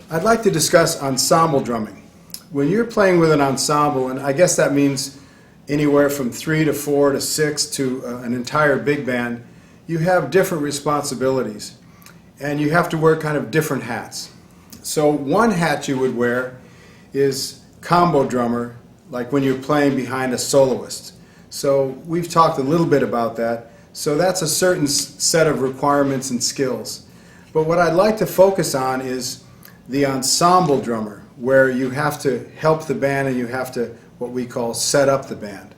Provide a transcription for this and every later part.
I'd like to discuss ensemble drumming. When you're playing with an ensemble, and I guess that means anywhere from 3 to 4 to 6 to an entire big band, you have different responsibilities and you have to wear kind of different hats. So one hat you would wear is combo drummer, like when you're playing behind a soloist. So we've talked a little bit about that. So that's a certain set of requirements and skills. But what I'd like to focus on is the ensemble drummer, where you have to help the band and you have to, what we call, set up the band.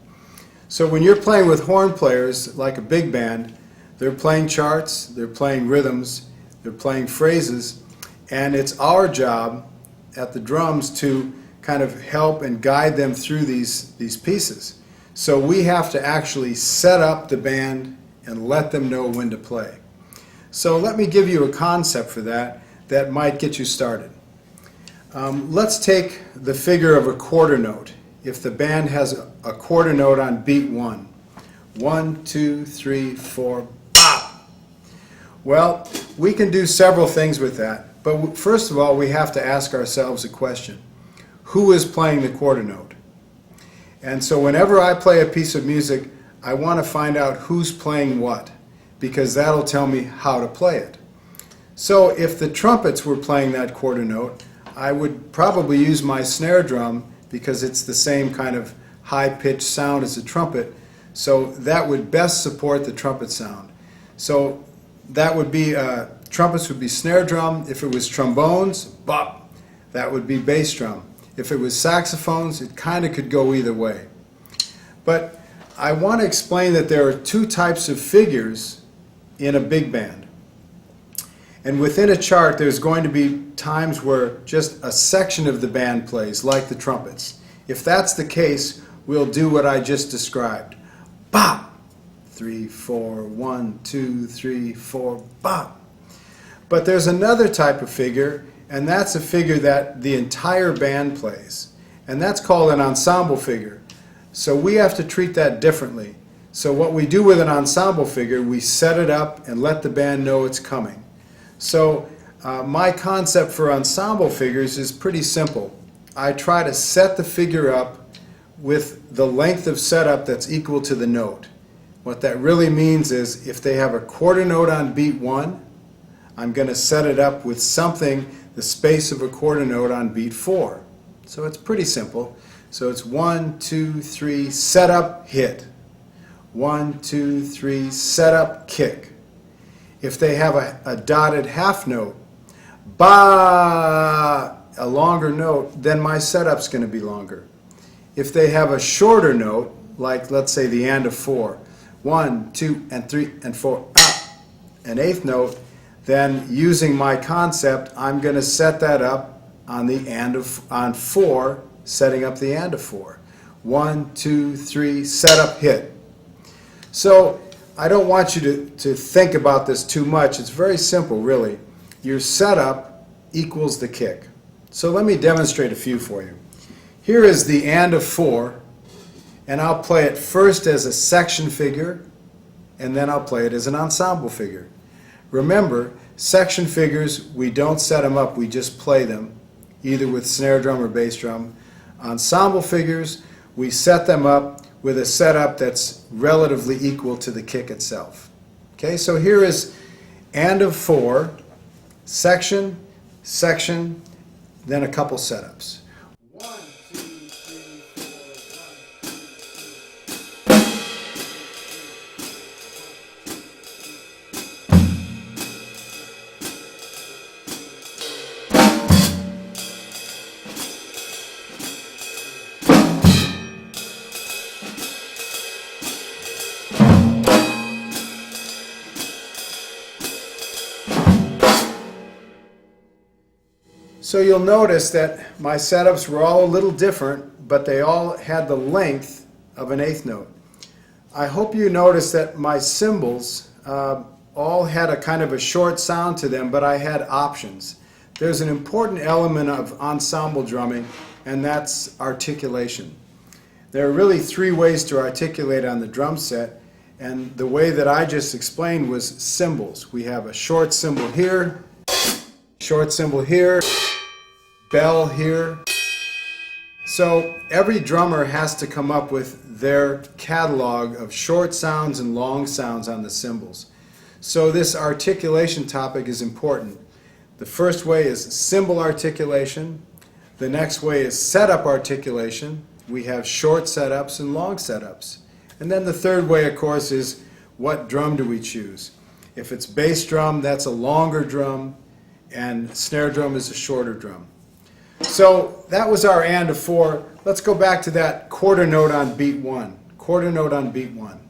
So when you're playing with horn players, like a big band, they're playing charts, they're playing rhythms, they're playing phrases, and it's our job at the drums to kind of help and guide them through these pieces. So we have to actually set up the band and let them know when to play. So let me give you a concept for that might get you started. Let's take the figure of a quarter note. If the band has a quarter note on beat 1, 1, 2, 3, 4, bop. Well, we can do several things with that, but first of all we have to ask ourselves a question. Who is playing the quarter note? And so whenever I play a piece of music, I want to find out who's playing what, because that'll tell me how to play it. So if the trumpets were playing that quarter note, I would probably use my snare drum because it's the same kind of high-pitched sound as a trumpet, so that would best support the trumpet sound. So that would be, trumpets would be snare drum. If it was trombones, bop, that would be bass drum. If it was saxophones, it kind of could go either way. But I want to explain that there are two types of figures in a big band. And within a chart, there's going to be times where just a section of the band plays, like the trumpets. If that's the case, we'll do what I just described. Bop! 3, 4, 1, 2, 3, 4, bop! But there's another type of figure, and that's a figure that the entire band plays. And that's called an ensemble figure. So we have to treat that differently. So what we do with an ensemble figure, we set it up and let the band know it's coming. So my concept for ensemble figures is pretty simple. I try to set the figure up with the length of setup that's equal to the note. What that really means is if they have a quarter note on beat 1, I'm going to set it up with something the space of a quarter note on beat 4. So it's pretty simple. So it's 1, 2, 3, set up, hit. 1, 2, 3, set up, kick. If they have a dotted half note, ba, a longer note, then my setup's going to be longer. If they have a shorter note, like let's say the and of 4, 1, 2, and 3, and 4, an eighth note, then using my concept, I'm going to set that up on the and of, on 4, setting up the and of 4. 1, 2, 3, set up, hit. So I don't want you to think about this too much. It's very simple, really. Your setup equals the kick. So let me demonstrate a few for you. Here is the and of 4, and I'll play it first as a section figure, and then I'll play it as an ensemble figure. Remember, section figures, we don't set them up, we just play them, either with snare drum or bass drum. Ensemble figures, we set them up with a setup that's relatively equal to the kick itself. Okay, so here is and of 4, section, section, then a couple setups. 1, 2, 3, So you'll notice that my setups were all a little different, but they all had the length of an eighth note. I hope you noticed that my cymbals all had a kind of a short sound to them, but I had options. There's an important element of ensemble drumming, and that's articulation. There are really 3 ways to articulate on the drum set, and the way that I just explained was cymbals. We have a short cymbal here, short cymbal here, bell here. So every drummer has to come up with their catalog of short sounds and long sounds on the cymbals. So this articulation topic is important. The first way is cymbal articulation. The next way is setup articulation. We have short setups and long setups. And then the third way, of course, is what drum do we choose? If it's bass drum, that's a longer drum, and snare drum is a shorter drum. So that was our and of 4. Let's go back to that quarter note on beat 1. Quarter note on beat 1.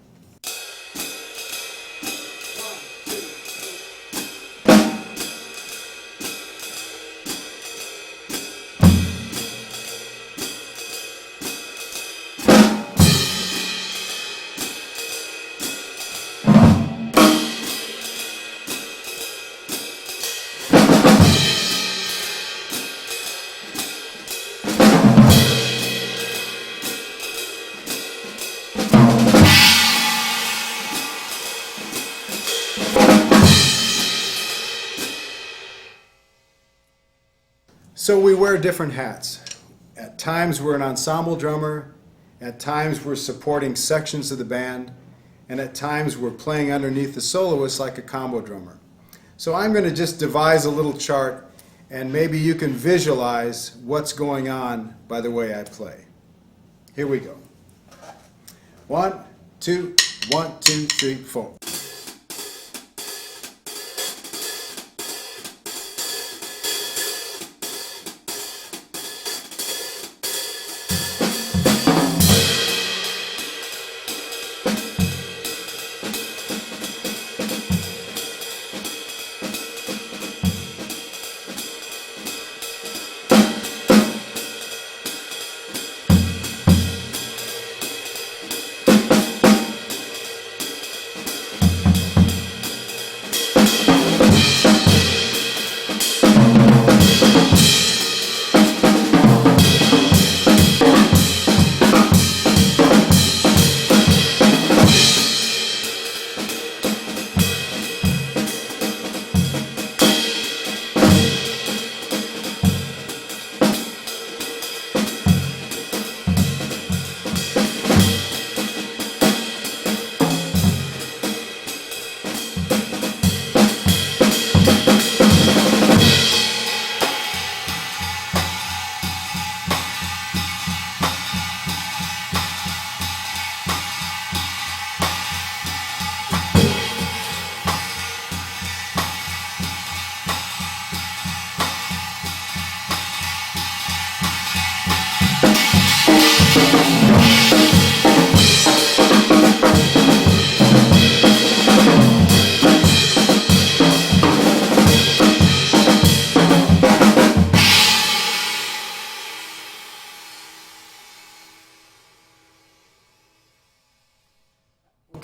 So we wear different hats. At times we're an ensemble drummer, at times we're supporting sections of the band, and at times we're playing underneath the soloist like a combo drummer. So I'm going to just devise a little chart, and maybe you can visualize what's going on by the way I play. Here we go. 1, 2, 1, 2, 3, 4.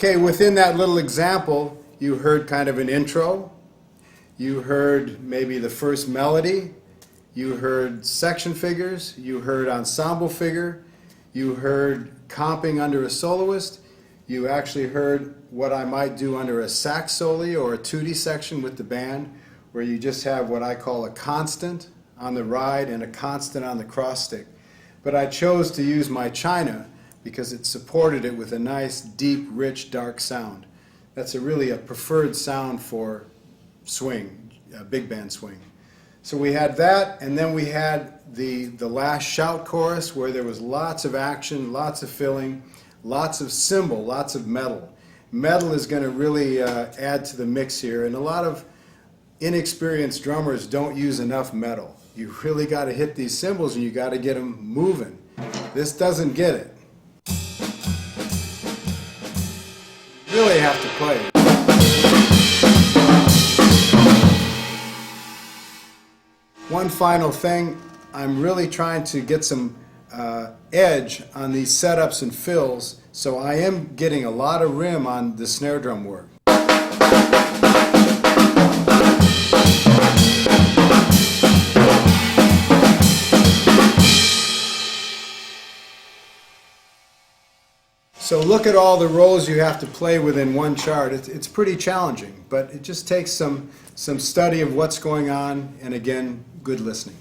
Okay, within that little example, you heard kind of an intro. You heard maybe the first melody. You heard section figures. You heard ensemble figure. You heard comping under a soloist. You actually heard what I might do under a sax solo or a tutti section with the band, where you just have what I call a constant on the ride and a constant on the cross stick. But I chose to use my china because it supported it with a nice, deep, rich, dark sound. That's really a preferred sound for swing, big band swing. So we had that, and then we had the last shout chorus where there was lots of action, lots of filling, lots of cymbal, lots of metal. Metal is going to really add to the mix here, and a lot of inexperienced drummers don't use enough metal. You really got to hit these cymbals and you got to get them moving. This doesn't get it. Really have to play it. One final thing, I'm really trying to get some edge on these setups and fills, so I am getting a lot of rim on the snare drum work. So look at all the roles you have to play within one chart. It's pretty challenging, but it just takes some study of what's going on, and again, good listening.